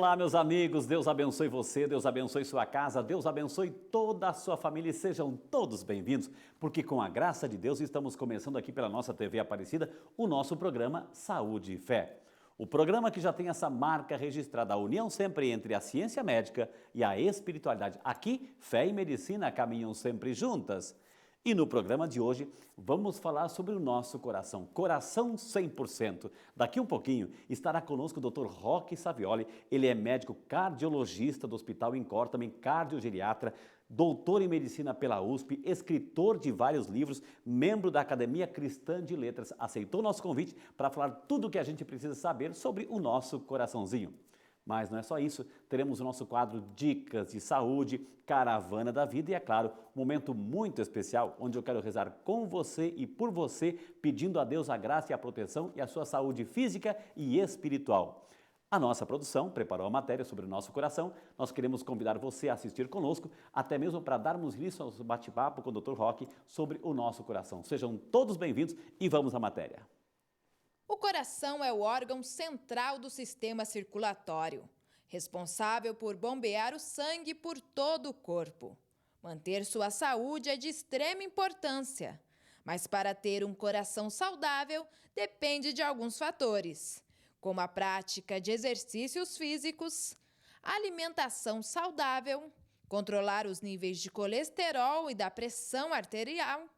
Olá, meus amigos, Deus abençoe você, Deus abençoe sua casa, Deus abençoe toda a sua família e sejam todos bem-vindos, porque com a graça de Deus estamos começando aqui pela nossa TV Aparecida o nosso programa Saúde e Fé. O programa que já tem essa marca registrada, a união sempre entre a ciência médica e a espiritualidade. Aqui, fé e medicina caminham sempre juntas. E no programa de hoje, vamos falar sobre o nosso coração, coração 100%. Daqui um pouquinho estará conosco o Dr. Roque Savioli, ele é médico cardiologista do Hospital INCOR, também cardiogeriatra, doutor em medicina pela USP, escritor de vários livros, membro da Academia Cristã de Letras. Aceitou nosso convite para falar tudo o que a gente precisa saber sobre o nosso coraçãozinho. Mas não é só isso, teremos o nosso quadro Dicas de Saúde, Caravana da Vida e, é claro, um momento muito especial onde eu quero rezar com você e por você, pedindo a Deus a graça e a proteção e a sua saúde física e espiritual. A nossa produção preparou a matéria sobre o nosso coração, nós queremos convidar você a assistir conosco, até mesmo para darmos início ao bate-papo com o Dr. Roque sobre o nosso coração. Sejam todos bem-vindos e vamos à matéria. O coração é o órgão central do sistema circulatório, responsável por bombear o sangue por todo o corpo. Manter sua saúde é de extrema importância, mas para ter um coração saudável depende de alguns fatores, como a prática de exercícios físicos, alimentação saudável, controlar os níveis de colesterol e da pressão arterial,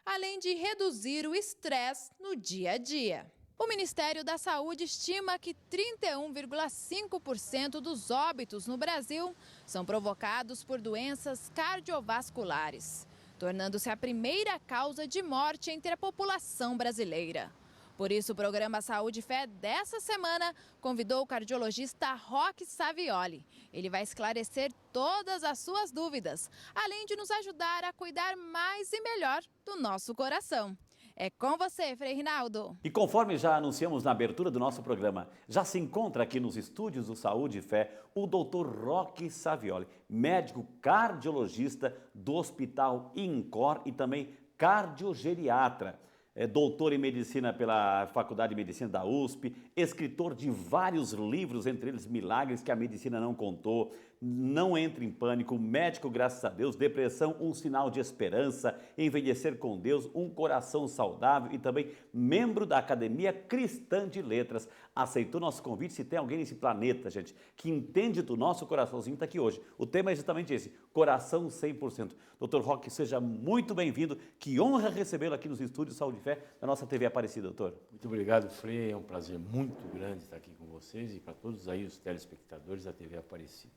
além de reduzir o estresse no dia a dia. O Ministério da Saúde estima que 31,5% dos óbitos no Brasil são provocados por doenças cardiovasculares, tornando-se a primeira causa de morte entre a população brasileira. Por isso, o programa Saúde e Fé dessa semana convidou o cardiologista Roque Savioli. Ele vai esclarecer todas as suas dúvidas, além de nos ajudar a cuidar mais e melhor do nosso coração. É com você, Frei Rinaldo. E conforme já anunciamos na abertura do nosso programa, já se encontra aqui nos estúdios do Saúde e Fé o Dr. Roque Savioli, médico cardiologista do Hospital INCOR e também cardiogeriatra. É doutor em medicina pela Faculdade de Medicina da USP, escritor de vários livros, entre eles Milagres que a Medicina Não Contou, Não Entre em Pânico, Médico Graças a Deus, Depressão, Um Sinal de Esperança, Envelhecer com Deus, Um Coração Saudável e também membro da Academia Cristã de Letras. Aceitou nosso convite. Se tem alguém nesse planeta, gente, que entende do nosso coraçãozinho, está aqui hoje. O tema é justamente esse, coração 100%. Dr. Roque, seja muito bem-vindo. Que honra recebê-lo aqui nos estúdios Saúde e Fé da nossa TV Aparecida, doutor. Muito obrigado, Frei. É um prazer muito grande estar aqui com vocês e para todos aí os telespectadores da TV Aparecida.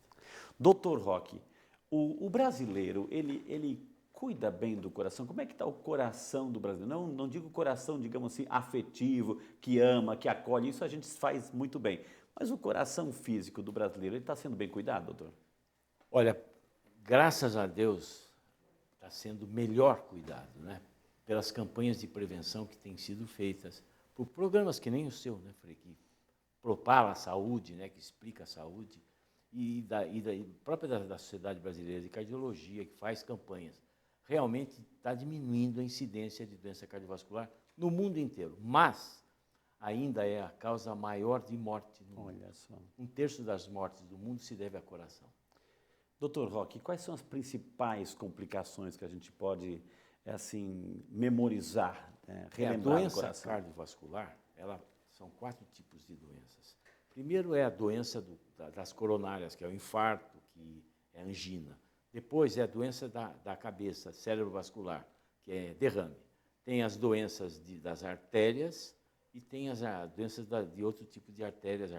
Doutor Roque, o brasileiro, ele cuida bem do coração? Como é que está o coração do brasileiro? Não digo coração, digamos assim, afetivo, que ama, que acolhe, isso a gente faz muito bem. Mas o coração físico do brasileiro, ele está sendo bem cuidado, doutor? Olha, graças a Deus está sendo melhor cuidado, né? Pelas campanhas de prevenção que têm sido feitas, por programas que nem o seu, né, Frei, que propala a saúde, né, que explica a saúde, e própria da Sociedade Brasileira de Cardiologia, que faz campanhas. Realmente está diminuindo a incidência de doença cardiovascular no mundo inteiro, mas ainda é a causa maior de morte no mundo. Olha só. 1/3 das mortes do mundo se deve a coração. Doutor Roque, quais são as principais complicações que a gente pode, assim, memorizar, relembrar A doença do coração? cardiovascular, são 4 tipos de doenças. Primeiro é a doença das coronárias, que é o infarto, que é a angina. Depois é a doença da cabeça, cerebrovascular, que é derrame. Tem as doenças das artérias e tem as doenças de outro tipo de artérias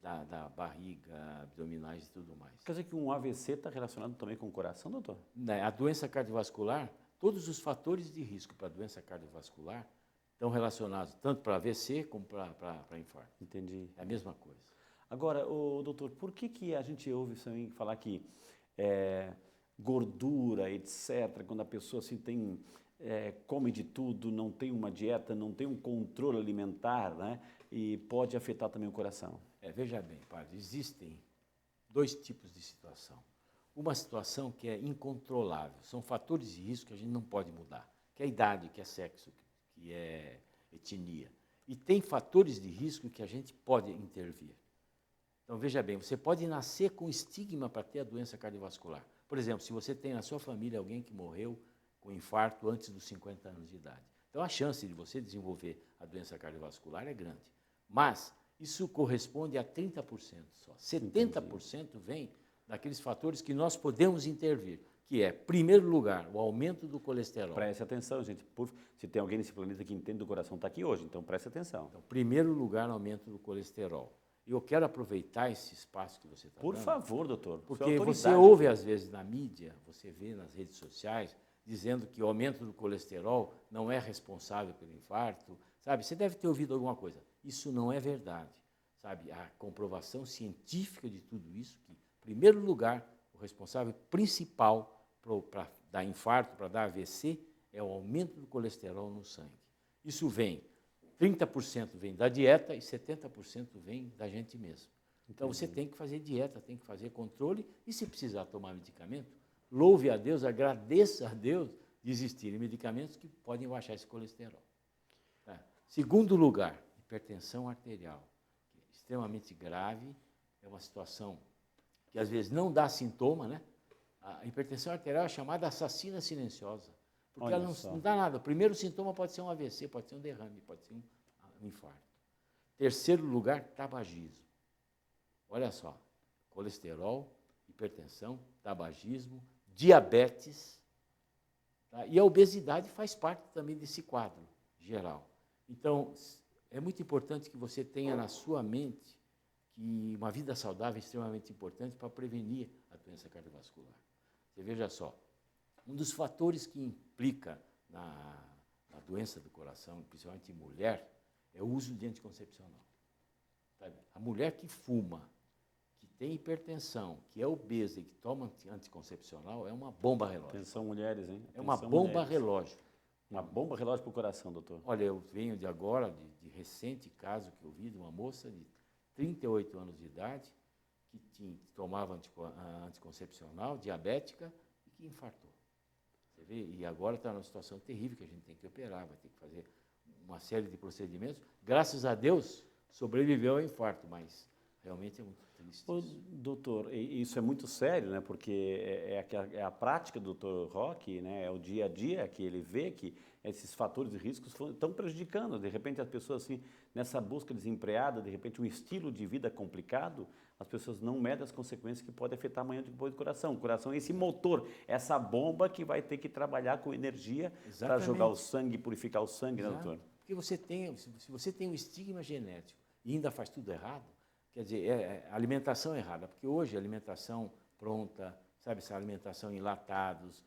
da barriga, abdominais e tudo mais. Quer dizer que um AVC está relacionado também com o coração, doutor? A doença cardiovascular, todos os fatores de risco para a doença cardiovascular estão relacionados tanto para AVC como para infarto. Entendi. É a mesma coisa. Agora, doutor, por que a gente ouve também falar que gordura, etc., quando a pessoa assim, come de tudo, não tem uma dieta, não tem um controle alimentar, né, e pode afetar também o coração? Veja bem, padre, existem 2 tipos de situação. Uma situação que é incontrolável, são fatores de risco que a gente não pode mudar, que é a idade, que é sexo, que é etnia. E tem fatores de risco que a gente pode intervir. Então, veja bem, você pode nascer com estigma para ter a doença cardiovascular. Por exemplo, se você tem na sua família alguém que morreu com infarto antes dos 50 anos de idade. Então, a chance de você desenvolver a doença cardiovascular é grande. Mas isso corresponde a 30% só. 70% vem daqueles fatores que nós podemos intervir, que é, em primeiro lugar, o aumento do colesterol. Preste atenção, gente. Se tem alguém nesse planeta que entende do coração, está aqui hoje, então preste atenção. Então, em primeiro lugar, aumento do colesterol. E eu quero aproveitar esse espaço que você está dando. Por favor, doutor. Porque você ouve, às vezes, na mídia, você vê nas redes sociais, dizendo que o aumento do colesterol não é responsável pelo infarto, sabe? Você deve ter ouvido alguma coisa. Isso não é verdade, sabe? A comprovação científica de tudo isso, que, em primeiro lugar, o responsável principal para dar infarto, para dar AVC, é o aumento do colesterol no sangue. Isso vem, 30% vem da dieta e 70% vem da gente mesmo. Então, você tem que fazer dieta, tem que fazer controle, e se precisar tomar medicamento, louve a Deus, agradeça a Deus de existirem medicamentos que podem baixar esse colesterol. Tá? Segundo lugar, hipertensão arterial, que é extremamente grave, é uma situação que às vezes não dá sintoma, né? A hipertensão arterial é chamada assassina silenciosa, porque ela não dá nada. O primeiro sintoma pode ser um AVC, pode ser um derrame, pode ser um infarto. Terceiro lugar, tabagismo. Olha só, colesterol, hipertensão, tabagismo, diabetes, tá? E a obesidade faz parte também desse quadro geral. Então, é muito importante que você tenha na sua mente que uma vida saudável é extremamente importante para prevenir a doença cardiovascular. Você veja só, um dos fatores que implica na doença do coração, principalmente em mulher, é o uso de anticoncepcional. Sabe? A mulher que fuma, que tem hipertensão, que é obesa e que toma anticoncepcional, é uma bomba relógio. Atenção, mulheres, hein? É uma bomba relógio. Uma bomba relógio para o coração, doutor. Olha, eu venho de agora, de recente caso que eu vi de uma moça de 38 anos de idade, que tomava anticoncepcional, diabética, e que infartou. Você vê? E agora está numa situação terrível que a gente tem que operar, vai ter que fazer uma série de procedimentos. Graças a Deus, sobreviveu ao infarto, mas realmente é muito triste. Ô, doutor, isso é muito sério, né? Porque é a prática do doutor Roque, né? É o dia a dia que ele vê que esses fatores de riscos estão prejudicando. De repente, as pessoas, assim, nessa busca desempreada, de repente, um estilo de vida complicado, as pessoas não medem as consequências que podem afetar amanhã depois do coração. O coração é esse motor, essa bomba que vai ter que trabalhar com energia para jogar o sangue, purificar o sangue, né, doutor? Porque se você tem um estigma genético e ainda faz tudo errado, quer dizer, a alimentação é errada, porque hoje a alimentação pronta, sabe, essa alimentação em enlatados,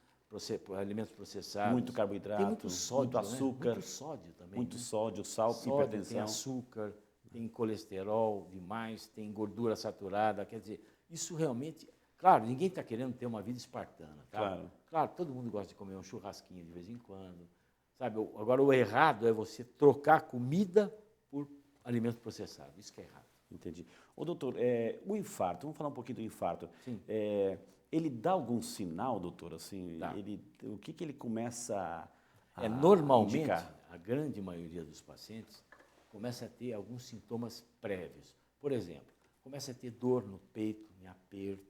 alimentos processados. Muito carboidrato, tem muito sódio, muito açúcar. Né? Muito sódio também. Muito né? sódio, sal, hipertensão. Tem açúcar, tem colesterol demais, tem gordura saturada, quer dizer, isso realmente... Claro, ninguém está querendo ter uma vida espartana, tá? Claro, todo mundo gosta de comer um churrasquinho de vez em quando, sabe? Agora, o errado é você trocar comida por alimento processado, isso que é errado. Entendi. Ô, doutor, o infarto, vamos falar um pouquinho do infarto. Sim. Ele dá algum sinal, doutor, assim? Dá. O que ele começa a normalmente, indicar? a grande maioria dos pacientes começa a ter alguns sintomas prévios. Por exemplo, começa a ter dor no peito, em aperto,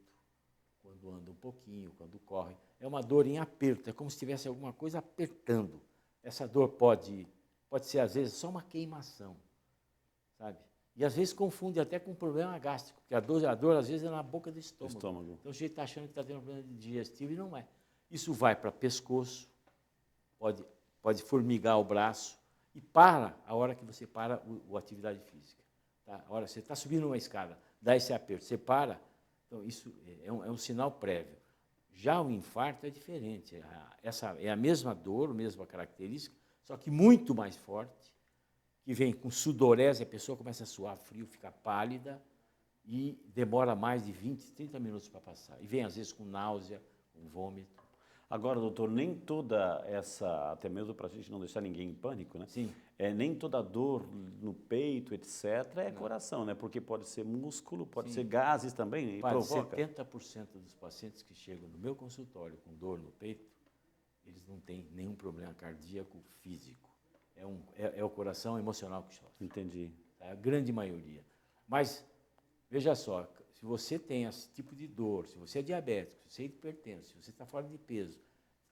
quando anda um pouquinho, quando corre. É uma dor em aperto, é como se tivesse alguma coisa apertando. Essa dor pode ser, às vezes, só uma queimação, sabe? E, às vezes, confunde até com um problema gástrico, porque a dor às vezes, é na boca do estômago. Então, o sujeito está achando que está tendo um problema digestivo e não é. Isso vai para pescoço, pode formigar o braço e para a hora que você para a atividade física. Tá? A hora que você está subindo uma escada, dá esse aperto, você para, então isso é um sinal prévio. Já o infarto é diferente, essa é a mesma dor, a mesma característica, só que muito mais forte, que vem com sudorese, a pessoa começa a suar frio, fica pálida e demora mais de 20, 30 minutos para passar. E vem, às vezes, com náusea, com vômito. Agora, doutor, nem toda essa, até mesmo para a gente não deixar ninguém em pânico, né? Sim. Nem toda dor no peito, etc., é coração, né? Porque pode ser músculo, pode ser gases também, e provoca. 70% dos pacientes que chegam no meu consultório com dor no peito, eles não têm nenhum problema cardíaco físico. É o coração emocional que sofre. Entendi. É a grande maioria. Mas Veja só, se você tem esse tipo de dor, se você é diabético, se você é hipertenso, se você está fora de peso,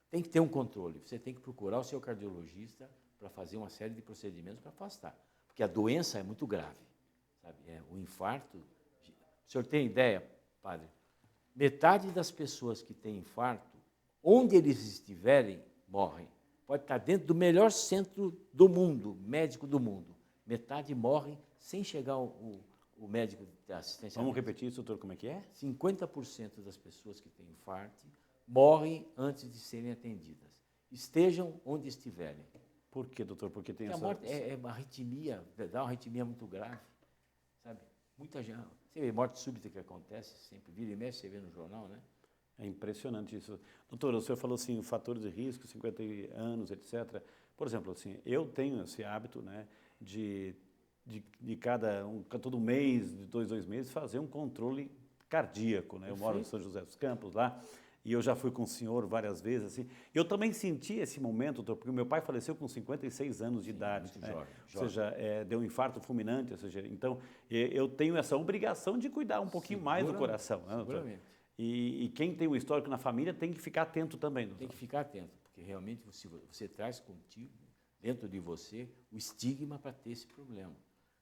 tem que ter um controle. Você tem que procurar o seu cardiologista para fazer uma série de procedimentos para afastar. Porque a doença é muito grave. Sabe? O infarto... O senhor tem ideia, padre? Metade das pessoas que têm infarto, onde eles estiverem, morrem. Pode estar dentro do melhor centro do mundo, médico do mundo. Metade morrem sem chegar o médico de assistência. Vamos repetir isso, doutor, como é que é? 50% das pessoas que têm infarto morrem antes de serem atendidas. Estejam onde estiverem. Por quê, doutor? Porque tem Porque a essa... morte é uma arritmia, dá uma arritmia muito grave. Sabe? Muita gente... Você vê morte súbita que acontece, sempre vira e mexe, você vê no jornal, né? É impressionante isso. Doutor, o senhor falou assim, fatores de risco, 50 anos, etc. Por exemplo, assim, eu tenho esse hábito, né, de todo mês, de dois meses, fazer um controle cardíaco, né? Eu moro em São José dos Campos, lá, e eu já fui com o senhor várias vezes, assim. Eu também senti esse momento, doutor, porque o meu pai faleceu com 56 anos de idade, muito né? jovem. Ou seja, deu um infarto fulminante, ou seja, então, eu tenho essa obrigação de cuidar um pouquinho mais do coração, né, doutor? Seguramente. E quem tem um histórico na família tem que ficar atento também, doutor. Tem que ficar atento, porque realmente você traz contigo, dentro de você, o estigma para ter esse problema.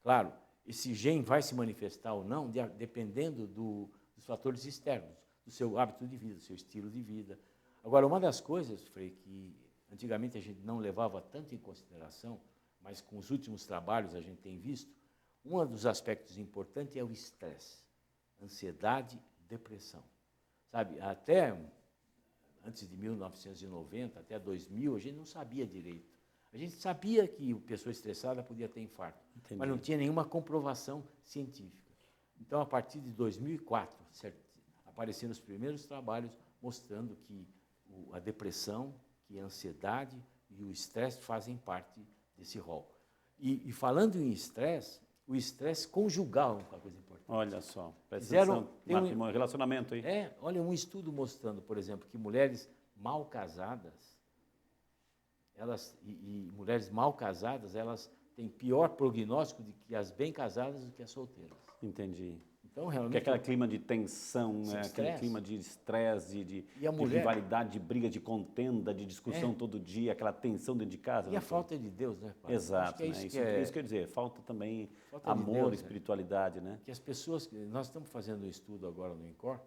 Claro, esse gene vai se manifestar ou não, dependendo dos fatores externos, do seu hábito de vida, do seu estilo de vida. Agora, uma das coisas, Frei, que antigamente a gente não levava tanto em consideração, mas com os últimos trabalhos a gente tem visto, um dos aspectos importantes é o estresse, ansiedade, depressão. Sabe, até antes de 1990, até 2000, a gente não sabia direito. A gente sabia que a pessoa estressada podia ter infarto, mas não tinha nenhuma comprovação científica. Então, a partir de 2004, apareceram os primeiros trabalhos mostrando que a depressão, que a ansiedade e o estresse fazem parte desse rol. E falando em estresse, o estresse conjugal é uma coisa importante. Olha só, Fizeram- um relacionamento aí. Olha, um estudo mostrando, por exemplo, que mulheres mal casadas, mulheres mal casadas, elas têm pior prognóstico do que as bem casadas do que as solteiras. Entendi. Então, Porque realmente... aquele clima de tensão, né? Aquele estresse. clima de estresse, de E a mulher- rivalidade, de briga, de contenda, de discussão todo dia, aquela tensão dentro de casa. E né, a doutor? falta de Deus, né, padre? Acho Exato, que é né? isso Isso, que é... isso quer dizer, falta também Falta de amor, Deus, né? espiritualidade, né? Que as pessoas... Nós estamos fazendo um estudo agora no INCOR,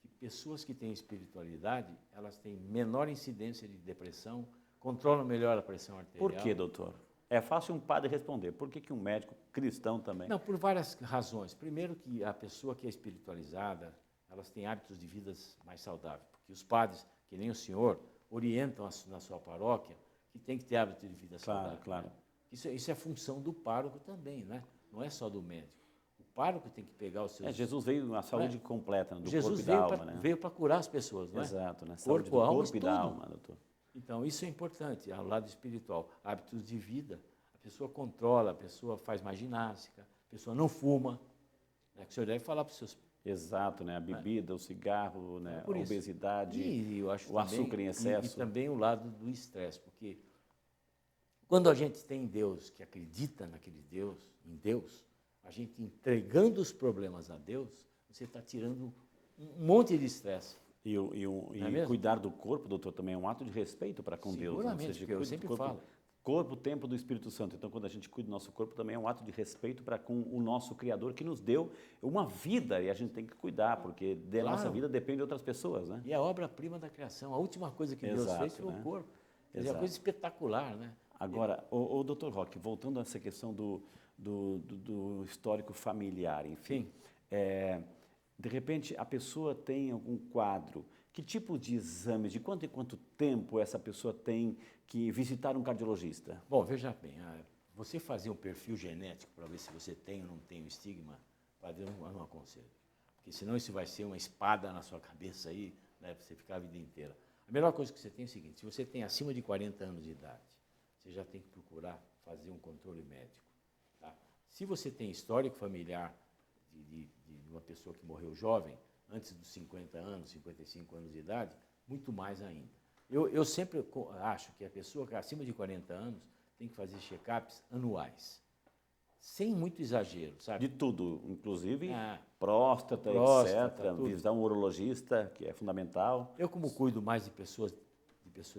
que pessoas que têm espiritualidade, elas têm menor incidência de depressão, controlam melhor a pressão arterial. Por quê, doutor? É fácil um padre responder. Por que um médico cristão também? Não, por várias razões. Primeiro que a pessoa que é espiritualizada, elas têm hábitos de vida mais saudáveis, porque os padres, que nem o senhor, orientam na sua paróquia que tem que ter hábito de vida saudável. Claro. Né? Isso é função do pároco também, né? Não é só do médico. O pároco tem que pegar os seus... Jesus veio na saúde completa, né? Do Jesus corpo e da alma, né? veio para curar as pessoas, não é? Exato, né? Saúde Corpo, do alma, corpo e da tudo. alma, doutor. Então, isso é importante, ao lado espiritual. Hábitos de vida, a pessoa controla, a pessoa faz mais ginástica, a pessoa não fuma. Né? Que o senhor deve falar para os seus... Exato, né? A bebida, o cigarro, né? Por A isso. obesidade, E eu acho o açúcar em excesso. E também o lado do estresse, porque quando a gente tem Deus, que acredita naquele Deus, em Deus, a gente entregando os problemas a Deus, você está tirando um monte de estresse. E Não é mesmo? cuidar do corpo, doutor, também é um ato de respeito para com Deus. Né? Ou Seguramente, seja, porque eu cuida do sempre corpo, falo. Corpo, templo do Espírito Santo. Então, quando a gente cuida do nosso corpo, também é um ato de respeito para com o nosso Criador, que nos deu uma vida, e a gente tem que cuidar, porque da Claro. nossa vida depende de outras pessoas, né? E a obra-prima da criação, a última coisa que Deus Exato, fez foi né? o corpo. Quer dizer, é Exato. uma coisa espetacular, né? Agora, o doutor Roque, voltando a essa questão do histórico familiar, enfim, de repente a pessoa tem algum quadro, que tipo de exames, de quanto em quanto tempo essa pessoa tem que visitar um cardiologista? Bom, veja bem, você fazer um perfil genético para ver se você tem ou não tem o estigma, padre, eu não aconselho. Porque senão isso vai ser uma espada na sua cabeça aí, né, para você ficar a vida inteira. A melhor coisa que você tem é o seguinte, se você tem acima de 40 anos de idade, você já tem que procurar fazer um controle médico. Tá? Se você tem histórico familiar de uma pessoa que morreu jovem, antes dos 50 anos, 55 anos de idade, muito mais ainda. Eu sempre acho que a pessoa que é acima de 40 anos tem que fazer check-ups anuais. sem muito exagero, sabe? De tudo, inclusive Ah, próstata, próstata, etc. tudo. Visitar um urologista, que é fundamental. Eu, como cuido mais de pessoas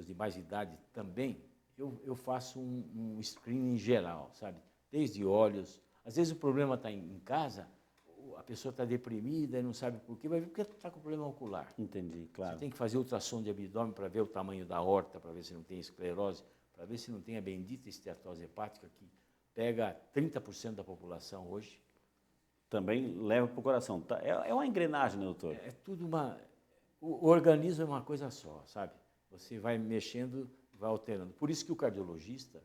de mais idade também, eu faço um screening geral, sabe? Desde olhos. Às vezes o problema está em casa, a pessoa está deprimida e não sabe por quê, vai ver porque está com problema ocular. Entendi, Você claro. tem que fazer ultrassom de abdômen para ver o tamanho da aorta, para ver se não tem esclerose, para ver se não tem a bendita esteatose hepática, que pega 30% da população hoje. Também leva para o coração. É uma engrenagem, né, doutor? É tudo uma... O organismo é uma coisa só, sabe? Você vai mexendo, vai alterando. Por isso que o cardiologista,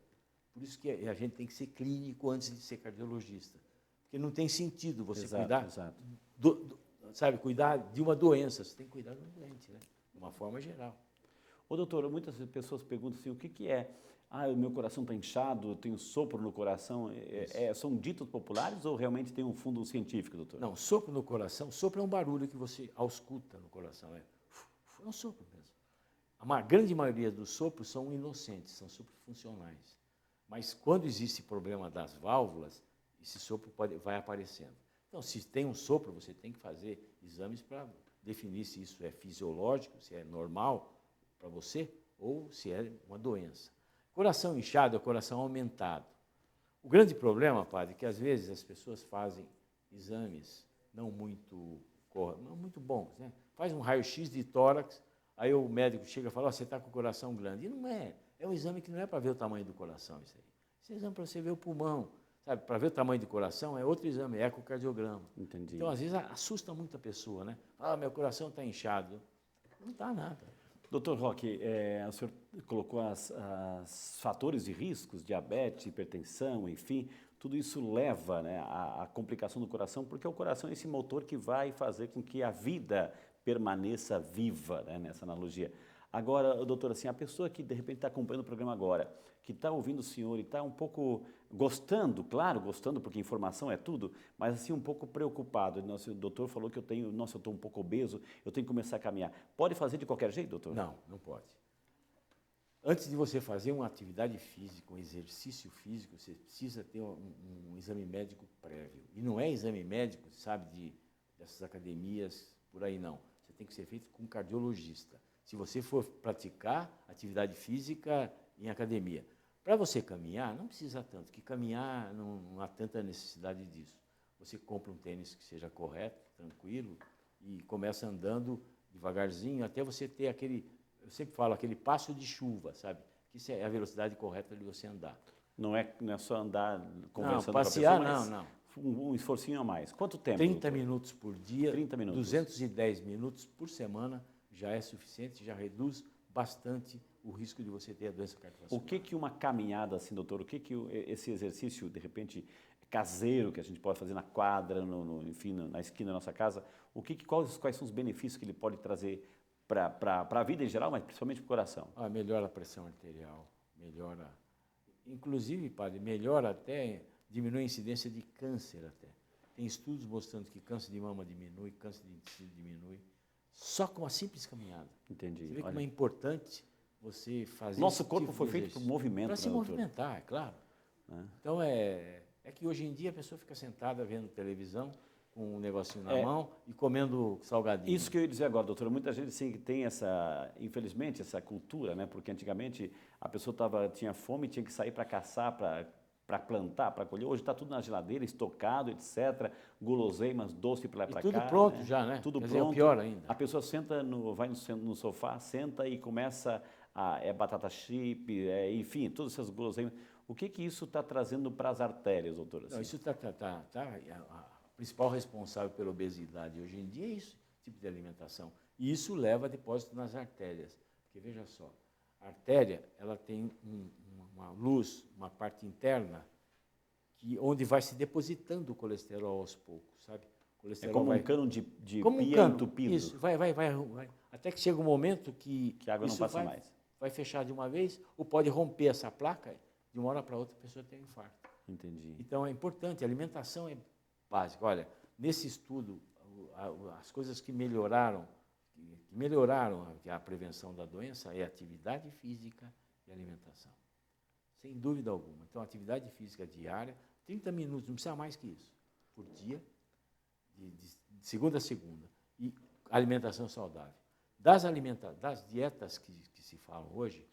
por isso que a gente tem que ser clínico antes de ser cardiologista. Porque não tem sentido você cuidar, Exato. sabe, cuidar de uma doença. Você tem que cuidar do doente, né? De uma forma geral. Ô, doutor, muitas pessoas perguntam assim, o que é? Ah, o meu coração está inchado, eu tenho sopro no coração. São ditos populares ou realmente tem um fundo científico, doutor? Não, sopro no coração, sopro é um barulho que você ausculta no coração. É um sopro mesmo. A grande maioria dos sopros são inocentes, são sopros funcionais. Mas quando existe problema das válvulas, esse sopro vai aparecendo. Então, se tem um sopro, você tem que fazer exames para definir se isso é fisiológico, se é normal para você ou se é uma doença. Coração inchado é coração aumentado. O grande problema, padre, é que às vezes as pessoas fazem exames não muito bons, né? Faz um raio-x de tórax, aí o médico chega e fala, oh, você está com o coração grande. E não é. É um exame que não é para ver o tamanho do coração, isso aí. Esse é um exame para você ver o pulmão. Sabe, para ver o tamanho do coração é outro exame, é ecocardiograma. Entendi. Então, às vezes, assusta muito a pessoa, né? Ah, meu coração está inchado. Não está nada. Doutor Roque, o senhor colocou os fatores de riscos, diabetes, hipertensão, enfim, tudo isso leva, né, à complicação do coração, porque o coração é esse motor que vai fazer com que a vida permaneça viva, né, nessa analogia. Agora, doutor, assim, a pessoa que de repente está acompanhando o programa agora, que está ouvindo o senhor e está um pouco gostando, claro, gostando porque informação é tudo, mas assim um pouco preocupado. Nosso doutor falou que eu estou um pouco obeso, eu tenho que começar a caminhar. Pode fazer de qualquer jeito, doutor? Não, não pode. Antes de você fazer uma atividade física, um exercício físico, você precisa ter um exame médico prévio. E não é exame médico, sabe, dessas academias por aí, não. Você tem que ser feito com um cardiologista. Se você for praticar atividade física em academia. Para você caminhar, não precisa tanto, que caminhar não há tanta necessidade disso. Você compra um tênis que seja correto, tranquilo, e começa andando devagarzinho, até você ter aquele, eu sempre falo, aquele passo de chuva, sabe? Que isso é a velocidade correta de você andar. Não é só andar conversando não, passear, com a pessoa, não. Um esforcinho a mais. Quanto tempo, 30 doutor? minutos por dia, 30 minutos. 210 minutos por semana já é suficiente, já reduz bastante o risco de você ter a doença cardiovascular. O que uma caminhada assim, doutor, esse exercício, de repente, caseiro, que a gente pode fazer na quadra, enfim, na esquina da nossa casa, quais são os benefícios que ele pode trazer para a vida em geral, mas principalmente para o coração? Melhora a pressão arterial, melhora, inclusive, padre, melhora até, diminui a incidência de câncer até. Tem estudos mostrando que câncer de mama diminui, câncer de intestino diminui, só com uma simples caminhada. Entendi. Você vê como é importante você fazer Nosso esse corpo tipo foi de feito exercício. para movimento, Para se né, doutor? movimentar, é claro. Então, é que hoje em dia a pessoa fica sentada vendo televisão, com um negocinho na mão e comendo salgadinho. Isso que eu ia dizer agora, doutora. Muita gente sim, tem infelizmente, essa cultura, né? Porque antigamente a pessoa tinha fome, tinha que sair para caçar, para plantar, para colher. Hoje está tudo na geladeira, estocado, etc. Guloseimas, doce para lá e para cá. Tudo pronto, né? já, né? Tudo Quer pronto. dizer, é o pior ainda. A pessoa vai no sofá, senta e começa batata chip, enfim, todas essas guloseimas. O que isso está trazendo para as artérias, doutora? Não, isso a principal responsável pela obesidade hoje em dia é esse tipo de alimentação. E isso leva a depósito nas artérias. Porque, veja só, a artéria ela tem uma luz, uma parte interna, onde vai se depositando o colesterol aos poucos, sabe? O colesterol como um cano de como pia um cano, entupido. Isso, vai. Até que chega um momento que a água não passa mais. Vai fechar de uma vez, ou pode romper essa placa, de uma hora para outra a pessoa tem um infarto. Entendi. Então, é importante, a alimentação é básica. Olha, nesse estudo, as coisas que melhoraram a prevenção da doença é atividade física e alimentação. Sem dúvida alguma. Então, atividade física diária, 30 minutos, não precisa mais que isso, por dia, de segunda a segunda. E alimentação saudável. Das dietas que se falam hoje,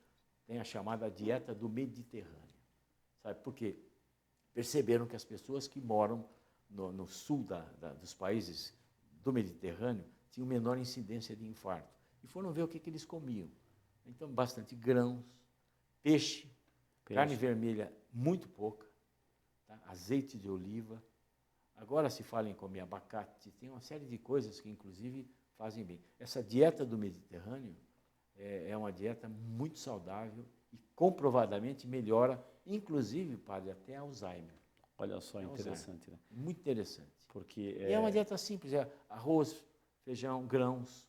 tem a chamada dieta do Mediterrâneo. Sabe por quê? Perceberam que as pessoas que moram no sul dos países do Mediterrâneo tinham menor incidência de infarto. E foram ver o que eles comiam. Então, bastante grãos, peixe, carne vermelha muito pouca, tá? Azeite de oliva. Agora se fala em comer abacate, tem uma série de coisas que, inclusive, fazem bem. Essa dieta do Mediterrâneo é uma dieta muito saudável e comprovadamente melhora, inclusive, padre, até Alzheimer. Olha só, interessante, né? Muito interessante. Porque E é uma dieta simples, é arroz, feijão, grãos.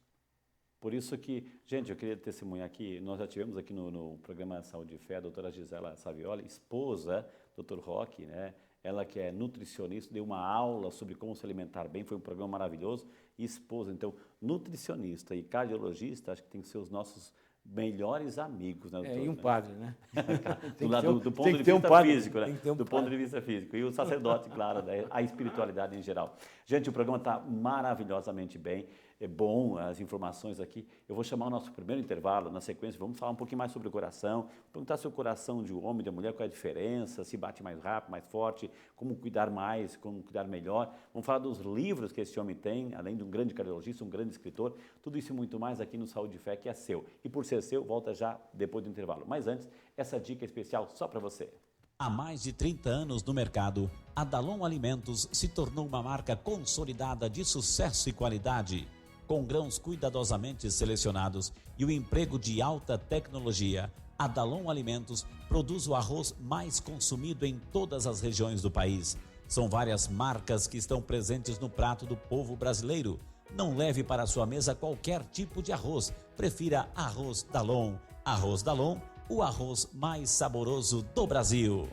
Por isso que, gente, eu queria testemunhar aqui, nós já tivemos aqui no programa Saúde e Fé a doutora Gisela Savioli, esposa do Dr. Roque, né? Ela que é nutricionista, deu uma aula sobre como se alimentar bem, foi um programa maravilhoso, e esposa, então, nutricionista e cardiologista, acho que tem que ser os nossos melhores amigos, né, doutor? E um padre, né? do ponto de vista físico, né? Do ponto de vista físico. E o sacerdote, claro, a espiritualidade em geral. Gente, o programa está maravilhosamente bem. É bom as informações aqui. Eu vou chamar o nosso primeiro intervalo, na sequência, vamos falar um pouquinho mais sobre o coração, perguntar se o coração de um homem e de uma mulher, qual é a diferença, se bate mais rápido, mais forte, como cuidar mais, como cuidar melhor. Vamos falar dos livros que esse homem tem, além de um grande cardiologista, um grande escritor, tudo isso e muito mais aqui no Saúde e Fé, que é seu. E por ser seu, volta já depois do intervalo. Mas antes, essa dica especial só para você. Há mais de 30 anos no mercado, a Dalon Alimentos se tornou uma marca consolidada de sucesso e qualidade. Com grãos cuidadosamente selecionados e o emprego de alta tecnologia, a Dalon Alimentos produz o arroz mais consumido em todas as regiões do país. São várias marcas que estão presentes no prato do povo brasileiro. Não leve para sua mesa qualquer tipo de arroz. Prefira Arroz Dalon. Arroz Dalon, o arroz mais saboroso do Brasil.